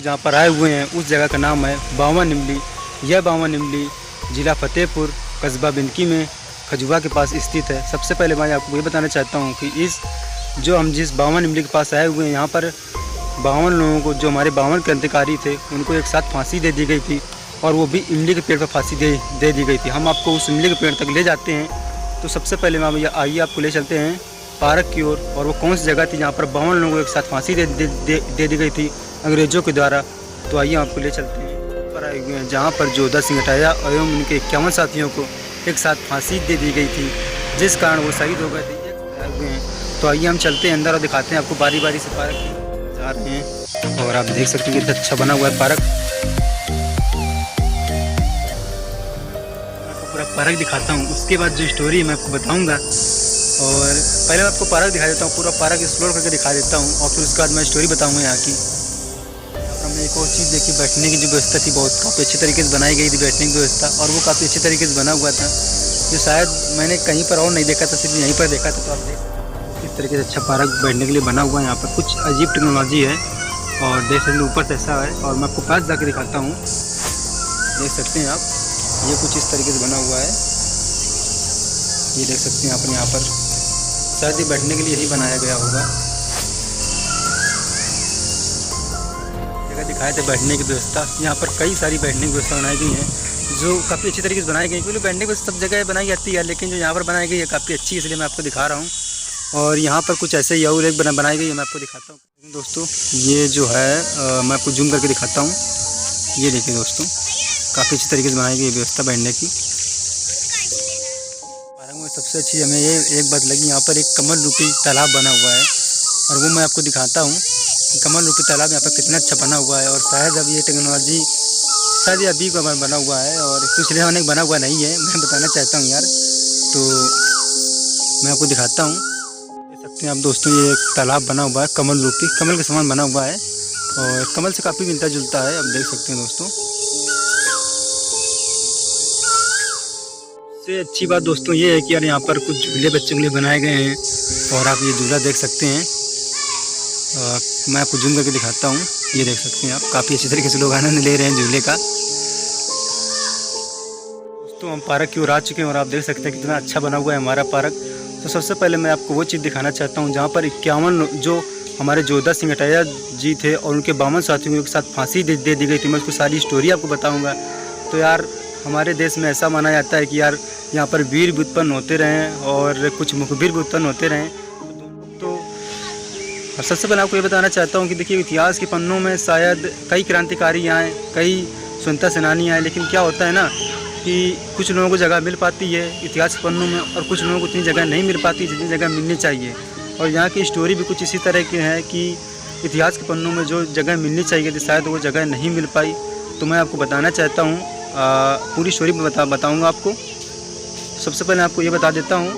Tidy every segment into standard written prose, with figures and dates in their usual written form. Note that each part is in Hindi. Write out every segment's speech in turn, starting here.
जहाँ पर आए हुए हैं उस जगह का नाम है बावन इमली। यह बावन इमली ज़िला फतेहपुर कस्बा बिनकी में खजुआ के पास स्थित है। सबसे पहले मैं आपको ये बताना चाहता हूँ कि जिस बावन इमली के पास आए हुए हैं यहाँ पर 52 लोगों को, जो हमारे 52 क्रांतिकारी थे, उनको एक साथ फांसी दे दी गई थी और वो भी इमली के पेड़ पर फांसी दे दी गई थी। हम आपको उस इमली के पेड़ तक ले जाते हैं। तो सबसे पहले मैं भैया आइए आपको ले चलते हैं पार्क की ओर। और वो कौन सी जगह थी जहाँ पर 52 लोगों को एक साथ फांसी दे दी गई थी अंग्रेज़ों के द्वारा। तो आइए आपको ले चलते हैं पर आए हुए हैं जहाँ पर जोधा सिंह अटैया एवं उनके 51 साथियों को एक साथ फांसी दे दी गई थी, जिस कारण वो शहीद हो गए थे। आए हुए हैं तो आइए हम चलते हैं अंदर और दिखाते हैं आपको बारी बारी से पार्क जा रहे हैं। और आप देख सकते हैं कितना अच्छा बना हुआ है पार्क। आपको पूरा पार्क दिखाता हूँ, उसके बाद जो स्टोरी है मैं आपको बताऊँगा। और पहले मैं आपको पार्क दिखा देता हूँ, पूरा पार्क एक्सप्लोर करके दिखा देता हूँ और फिर उसके बाद मैं स्टोरी बताऊँगा यहाँ की। हमने एक और चीज़ देखी, बैठने की जो व्यवस्था थी बहुत काफ़ी अच्छी तरीके से बनाई गई थी बैठने की व्यवस्था, और वो काफ़ी अच्छे तरीके से बना हुआ था जो शायद मैंने कहीं पर और नहीं देखा था, सिर्फ यहीं पर देखा था। तो आप देख इस तरीके से अच्छा पार्क बैठने के लिए बना हुआ है। यहाँ पर कुछ अजीब टेक्नोलॉजी है और देख सकते हैं ऊपर से ऐसा है। और मैं आपको पास जाके दिखाता हूँ, देख सकते हैं आप, ये कुछ इस तरीके से बना हुआ है। ये देख सकते हैं आप यहाँ पर, शायद ये बैठने के लिए ही बनाया गया होगा। जगह दिखाए थे बैठने की व्यवस्था, यहाँ पर कई सारी बैठने की व्यवस्था बनाई गई है जो काफ़ी अच्छी तरीके से बनाई गई। क्योंकि बैठने की सब जगह बनाई जाती है, लेकिन जो यहाँ पर बनाई गई है काफ़ी अच्छी, इसलिए मैं आपको दिखा रहा हूँ। और यहाँ पर कुछ ऐसे ही और एक बनाई गई है, मैं आपको दिखाता हूँ दोस्तों। ये जो है मैं आपको जूम करके दिखाता हूँ। ये देखिए दोस्तों, काफ़ी अच्छी तरीके से बनाई गई व्यवस्था बैठने की। पार्क में सबसे अच्छी हमें ये एक बात लगी, यहाँ पर एक कमल रूपी तालाब बना हुआ है और वो मैं आपको दिखाता हूँ कि कमल रूपी तालाब यहाँ पर कितना अच्छा बना हुआ है। और शायद अब ये टेक्नोलॉजी शायद ये अभी का बना हुआ है और पिछले ज़माने का बना हुआ नहीं है, मैं बताना चाहता हूँ यार। तो मैं आपको दिखाता हूँ, देख सकते हैं आप दोस्तों, ये एक तालाब बना हुआ है कमल रूपी, कमल के समान बना हुआ है और कमल से काफ़ी मिलता जुलता है, आप देख सकते हैं दोस्तों। सबसे अच्छी बात दोस्तों ये है कि यार यहाँ पर कुछ झूले बच्चों के लिए बनाए गए हैं और आप ये झूला देख सकते हैं। मैं आपको जूम करके दिखाता हूँ, ये देख सकते हैं आप, काफ़ी अच्छी तरीके से लोग आनंद ले रहे हैं झूले का। दोस्तों हम पार्क की ओर आ चुके हैं और आप देख सकते हैं कितना अच्छा बना हुआ है हमारा पार्क। तो सबसे पहले मैं आपको वो चीज़ दिखाना चाहता हूँ जहाँ पर 51 जो हमारे जोधा सिंह अटैया जी थे और उनके 52 साथियों को एक साथ फांसी दे दी गई थी। मैं उसकी सारी स्टोरी आपको बताऊँगा। तो यार हमारे देश में ऐसा माना जाता है कि यार यहाँ पर वीर भी उत्पन्न होते रहें और कुछ मुखबिर भी उत्पन्न होते रहें। तो और सबसे पहले आपको ये बताना चाहता हूँ कि देखिए इतिहास के पन्नों में शायद कई क्रांतिकारी आए, कई स्वतंत्रता सेनानी आए, लेकिन क्या होता है ना कि कुछ लोगों को जगह मिल पाती है इतिहास के पन्नों में और कुछ लोगों को उतनी जगह नहीं मिल पाती जितनी जगह मिलनी चाहिए। और यहाँ की स्टोरी भी कुछ इसी तरह की है कि इतिहास के पन्नों में जो जगह मिलनी चाहिए थी शायद वो जगह नहीं मिल पाई। तो मैं आपको बताना चाहता हूँ, पूरी स्टोरी बताऊँगा आपको। सबसे पहले आपको ये बता देता हूँ,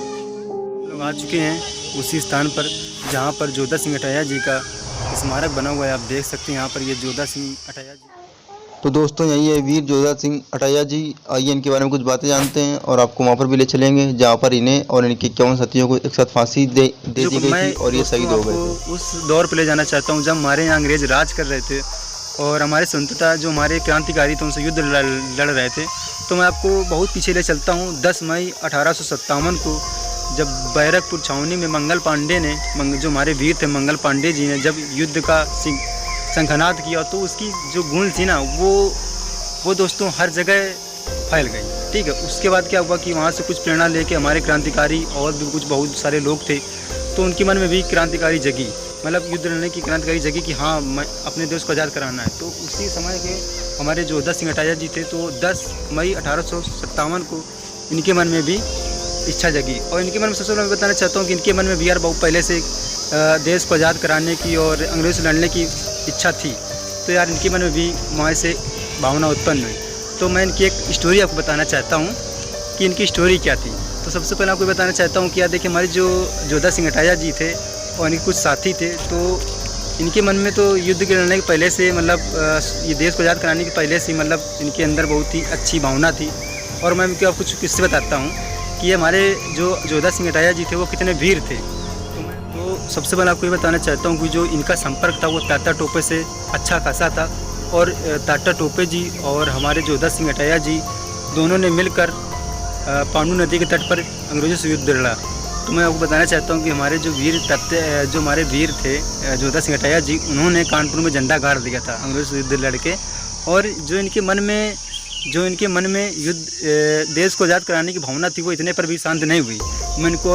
लोग आ चुके हैं उसी स्थान पर जहाँ पर जोधा सिंह अटैया जी का स्मारक बना हुआ है। आप देख सकते हैं यहाँ पर ये जोधा सिंह अटैया जी। तो दोस्तों यही है वीर जोधा सिंह अटैया जी। आइए इनके बारे में कुछ बातें जानते हैं और आपको वहाँ पर भी ले चलेंगे जहाँ पर इन्हें और इनके 51 साथियों को एक साथ फांसी दे दी गई थी और ये शहीद हो गए थे। उस दौर पर ले जाना चाहता हूँ जब हमारे यहाँ अंग्रेज राज कर रहे थे और हमारे स्वतंत्रता जो हमारे क्रांतिकारी थे उनसे युद्ध लड़ रहे थे। तो मैं आपको बहुत पीछे ले चलता हूँ। 10 मई 1857 को जब बैरकपुर छावनी में मंगल पांडे ने, जो हमारे वीर थे मंगल पांडे जी ने जब युद्ध का शंखनाद किया तो उसकी जो गूंज थी ना वो दोस्तों हर जगह फैल गई। ठीक है, उसके बाद क्या हुआ कि वहाँ से कुछ प्रेरणा लेके हमारे क्रांतिकारी और भी कुछ बहुत सारे लोग थे तो उनके मन में भी क्रांतिकारी जगी, मतलब युद्ध लड़ने की क्रांतिकारी जगी कि हाँ मैं अपने देश को आज़ाद कराना है। तो उसी समय के हमारे जोधा सिंह अटैया जी थे तो 10 मई 1857 को इनके मन में भी इच्छा जगी। और इनके मन में सबसे पहले मैं बताना चाहता हूँ कि इनके मन में भी यार बहुत पहले से देश को आज़ाद कराने की और अंग्रेज़ों से लड़ने की इच्छा थी। तो यार इनके मन में भी वहाँ से भावना उत्पन्न हुई। तो मैं इनकी एक स्टोरी आपको बताना चाहता हूँ कि इनकी स्टोरी क्या थी। तो सबसे पहले आपको बताना चाहता हूँ कि यार देखिए हमारे जो जोधा सिंह अटैया जी थे और इनके कुछ साथी थे तो इनके मन में तो युद्ध के लड़ने के पहले से मतलब ये देश को आज़ाद कराने के पहले से मतलब इनके अंदर बहुत ही अच्छी भावना थी। और मैं इनके आपको कुछ किस्से बताता हूँ कि हमारे जो जोधा सिंह अटैया जी थे वो कितने वीर थे। तो सबसे पहले आपको ये बताना चाहता हूँ कि जो इनका संपर्क था वो तात्या टोपे से अच्छा खासा था और तात्या टोपे जी और हमारे जोधा सिंह अटैया जी दोनों ने मिलकर पांडू नदी के तट पर अंग्रेज़ों से युद्ध लड़ा। तो मैं आपको बताना चाहता हूँ कि हमारे जो हमारे वीर थे जोधा सिंह अटैया जी, उन्होंने कानपुर में झंडा गाड़ दिया था अंग्रेज़ों से युद्ध लड़ के। और जो इनके मन में युद्ध देश को आज़ाद कराने की भावना थी, वो इतने पर भी शांत नहीं हुई। मैं इनके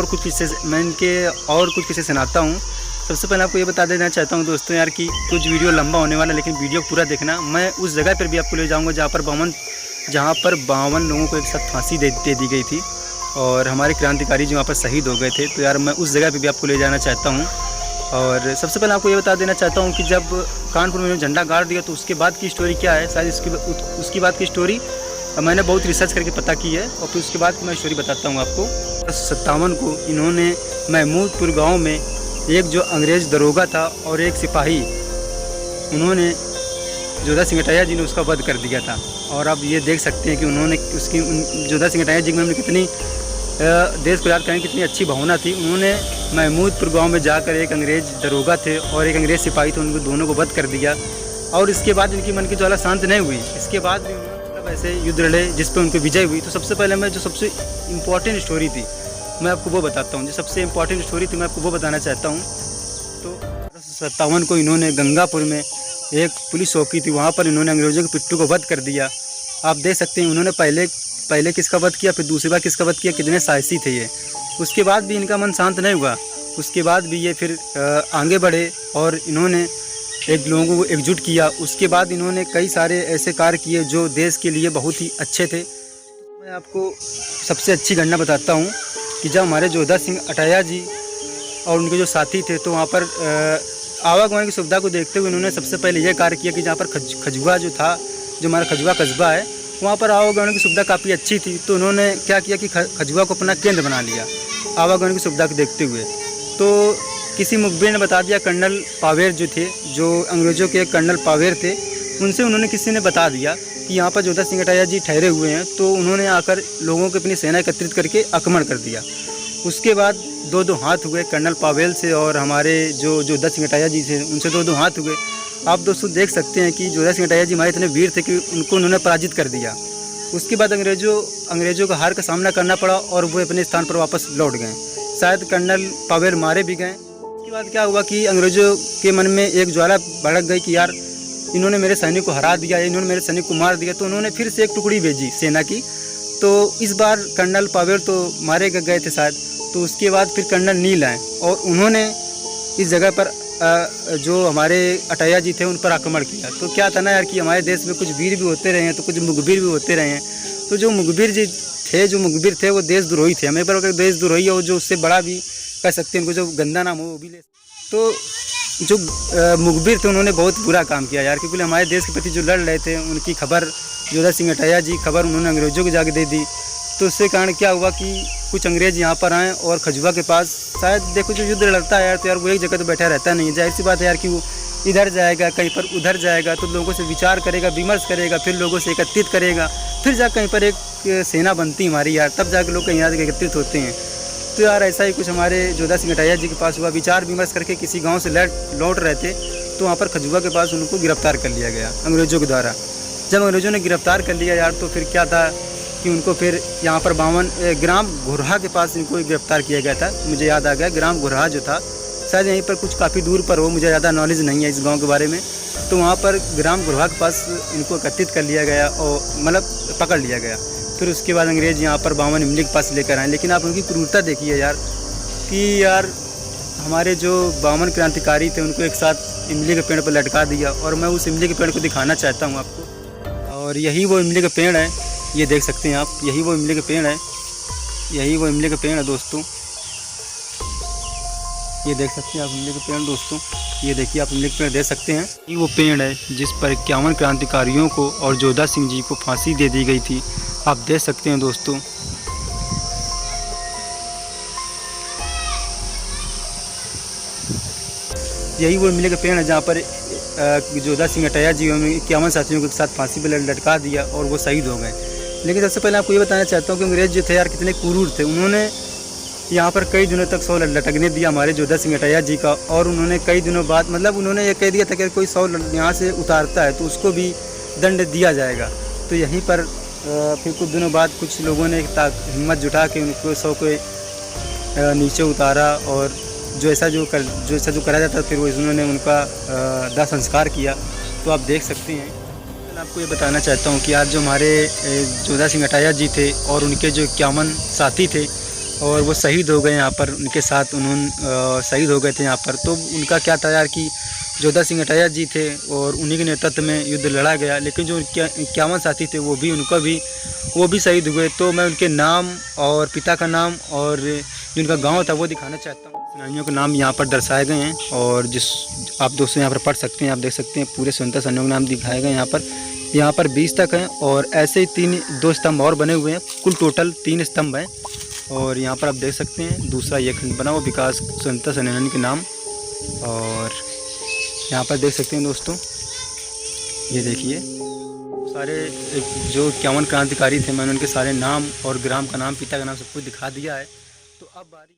और कुछ किस्से सुनाता हूँ। सबसे पहले आपको ये बता देना चाहता हूँ दोस्तों यार कि कुछ वीडियो लंबा होने वाला है, लेकिन वीडियो पूरा देखना। मैं उस जगह पर भी आपको ले जाऊँगा जहाँ पर 52 लोगों को एक साथ फांसी दे दी गई थी और हमारे क्रांतिकारी जी वहाँ पर शहीद हो गए थे। तो यार मैं उस जगह पे भी आपको ले जाना चाहता हूँ। और सबसे पहले आपको ये बता देना चाहता हूँ कि जब कानपुर में झंडा गाड़ दिया तो उसके बाद की स्टोरी क्या है, शायद उसकी बाद की स्टोरी मैंने बहुत रिसर्च करके पता की है और फिर उसके बाद की मैं स्टोरी बताता हूँ आपको। 57 को इन्होंने महमूदपुर गाँव में एक जो अंग्रेज़ दरोगा था और एक सिपाही, उन्होंने जोधा सिंह अटैया जी ने उसका वध कर दिया था। और आप ये देख सकते हैं कि उन्होंने जोधा सिंह अटैया जी में कितनी देश को याद करने की कितनी अच्छी भावना थी। उन्होंने महमूदपुर गांव में जाकर एक अंग्रेज़ दरोगा थे और एक अंग्रेज़ सिपाही थे, उनको दोनों को वध कर दिया। और इसके बाद इनकी मन की ज्वाला शांत नहीं हुई। इसके बाद भी उन्होंने ऐसे युद्ध लड़े जिस पर उनको विजय हुई। तो सबसे पहले मैं जो सबसे इम्पॉर्टेंट स्टोरी थी मैं आपको वो बताता हूँ। जो सबसे इम्पॉर्टेंट स्टोरी थी मैं आपको वो बताना चाहता हूँ। तो 57 को इन्होंने गंगापुर में एक पुलिस चौकी थी, वहाँ पर इन्होंने अंग्रेज़ों के पिट्ठू को वध कर दिया। आप देख सकते हैं उन्होंने पहले किसका वध किया, फिर दूसरी बार किसका वध किया, कितने साहसी थे ये। उसके बाद भी इनका मन शांत नहीं हुआ। उसके बाद भी ये फिर आगे बढ़े और इन्होंने एक लोगों को एकजुट किया। उसके बाद इन्होंने कई सारे ऐसे कार्य किए जो देश के लिए बहुत ही अच्छे थे। मैं आपको सबसे अच्छी घटना बताता हूँ कि जब हमारे जोधा सिंह अटैया जी और उनके जो साथी थे, तो वहाँ पर आवागमन की सुविधा को देखते हुए उन्होंने सबसे पहले यह कार्य किया कि जहाँ पर खजुआ जो था, जो हमारा खजुआ कस्बा है, वहाँ पर आवागमन की सुविधा काफ़ी अच्छी थी। तो उन्होंने क्या किया कि खजुआ को अपना केंद्र बना लिया आवागमन की सुविधा को देखते हुए। तो किसी मुखबिर ने बता दिया, कर्नल पावेर जो थे, जो अंग्रेज़ों के कर्नल पावेर थे, उनसे उन्होंने किसी ने बता दिया कि यहाँ पर जोधा सिंह अटैया जी ठहरे हुए हैं। तो उन्होंने आकर लोगों को अपनी सेना एकत्रित करके आक्रमण कर दिया। उसके बाद दो हाथ हुए कर्नल पावेल से और हमारे जो जोधा सिंह अटैया जी थे उनसे दो हाथ हुए। आप दोस्तों देख सकते हैं कि जोधा सिंह अटैया जी हमारे इतने वीर थे कि उनको उन्होंने पराजित कर दिया। उसके बाद अंग्रेज़ों का हार का सामना करना पड़ा और वो अपने स्थान पर वापस लौट गए। शायद कर्नल पावेल मारे भी गए। उसके बाद क्या हुआ कि अंग्रेज़ों के मन में एक ज्वाला भड़क गई कि यार इन्होंने मेरे सैनिक को हरा दिया, इन्होंने मेरे सैनिक को मार दिया। तो उन्होंने फिर से एक टुकड़ी भेजी सेना की। तो इस बार कर्नल पावेल तो मारे गए थे शायद। तो उसके बाद फिर कर्नल नील आए और उन्होंने इस जगह पर जो हमारे अटैया जी थे उन पर आक्रमण किया। तो क्या था ना यार कि हमारे देश में कुछ वीर भी होते रहे हैं तो कुछ मुखबिर भी होते रहे हैं। तो जो मुखबिर थे वो देशद्रोही थे। हमें पर अगर देशद्रोही हो जो उससे बड़ा भी कह सकते हैं, उनको जो गंदा नाम हो वो भी ले। तो जो मुखबिर थे उन्होंने बहुत बुरा काम किया यार, क्योंकि हमारे देश के प्रति जो लड़ रहे थे उनकी खबर जोधा सिंह अटैया जी खबर उन्होंने अंग्रेज़ों को जाके दे दी। तो उससे कारण क्या हुआ कि कुछ अंग्रेज़ यहाँ पर आए और खजुआ के पास, शायद देखो जो युद्ध लड़ता है यार तो यार वो एक जगह तो बैठा रहता नहीं है। जाहिर सी बात है यार कि वो इधर जाएगा, कहीं पर उधर जाएगा, तो लोगों से विचार करेगा, विमर्श करेगा, फिर लोगों से एकत्रित करेगा, फिर जा कहीं पर एक सेना बनती हमारी यार, तब जाकर लोग कहीं यहाँ एकत्रित होते हैं। तो यार ऐसा ही कुछ हमारे जोधा सिंह अटैया जी के पास हुआ। विचार विमर्श करके किसी गाँव से लौट रहे थे तो वहाँ पर खजुआ के पास उनको गिरफ्तार कर लिया गया अंग्रेज़ों के द्वारा। जब अंग्रेज़ों ने गिरफ्तार कर लिया यार तो फिर क्या था कि उनको फिर यहाँ पर ग्राम घुरहा के पास इनको गिरफ्तार किया गया था। मुझे याद आ गया, ग्राम घुरहा जो था शायद यहीं पर कुछ काफ़ी दूर पर हो, मुझे ज़्यादा नॉलेज नहीं है इस गांव के बारे में। तो वहाँ पर ग्राम घुरहा के पास इनको एकत्रित कर लिया गया और मतलब पकड़ लिया गया। फिर उसके बाद अंग्रेज़ यहाँ पर 52 इमली के पास लेकर आए। लेकिन आप उनकी क्रूरता देखिए यार कि यार हमारे जो 52 क्रांतिकारी थे उनको एक साथ इमली के पेड़ पर लटका दिया। और मैं उस इमली के पेड़ को दिखाना चाहता हूँ आपको। और यही वो इमली का पेड़ है, ये देख सकते हैं आप, यही वो इमली का पेड़ है, यही वो इमली का पेड़ है दोस्तों। ये देख सकते हैं आप इमली का पेड़ दोस्तों, ये देखिए आप इमली का पेड़ देख सकते हैं। ये वो पेड़ है जिस पर 51 क्रांतिकारियों को और जोधा सिंह जी को फांसी दे दी गई थी। आप देख सकते हैं दोस्तों। यही वो इमली का पेड़ है जहाँ पर जोधा सिंह अटैया जी 51 साथियों के साथ फांसी पर लटका दिया और वो शहीद हो गए। लेकिन सबसे पहले आपको ये बताना चाहता हूँ कि अंग्रेज़ जो थे यार कितने क्रूर थे। उन्होंने यहाँ पर कई दिनों तक 100 लटकने दिया हमारे जोधा सिंह अटैया जी का, और उन्होंने कई दिनों बाद मतलब उन्होंने ये कह दिया था कि कोई 100 यहाँ से उतारता है तो उसको भी दंड दिया जाएगा। तो यहीं पर फिर कुछ दिनों बाद कुछ लोगों ने हिम्मत जुटा के उनको 100 को नीचे उतारा, और जो ऐसा जो करा जाता फिर वो उन्होंने उनका दाह संस्कार किया। तो आप देख सकते हैं। मैं आपको ये बताना चाहता हूँ कि आज जो हमारे जोधा सिंह अटैया जी थे और उनके जो 51 साथी थे और वो शहीद हो गए यहाँ पर, उनके साथ उन्होंने शहीद हो गए थे यहाँ पर। तो उनका क्या था यार कि जोधा सिंह अटैया जी थे और उन्हीं के नेतृत्व में युद्ध लड़ा गया, लेकिन जो 51 साथी थे वो भी शहीद हुए। तो मैं उनके नाम और पिता का नाम और जो उनका गांव था वो दिखाना चाहता हूँ। सेनानियों के नाम यहाँ पर दर्शाए गए हैं और जिस आप दोस्तों यहाँ पर पढ़ सकते हैं। आप देख सकते हैं पूरे स्वतंत्रता सेनानियों के नाम दिखाए गए यहाँ पर 20 तक हैं, और ऐसे ही 2 स्तंभ और बने हुए हैं। कुल टोटल 3 स्तंभ हैं। और यहाँ पर आप देख सकते हैं दूसरा ये खंड बना हुआ विकास स्वतंत्रता सेनानी के नाम। और यहाँ पर देख सकते हैं दोस्तों, ये देखिए सारे जो 51 क्रांतिकारी थे, मैंने उनके सारे नाम और ग्राम का नाम, पिता का नाम सब कुछ दिखा दिया है। तो अब बारी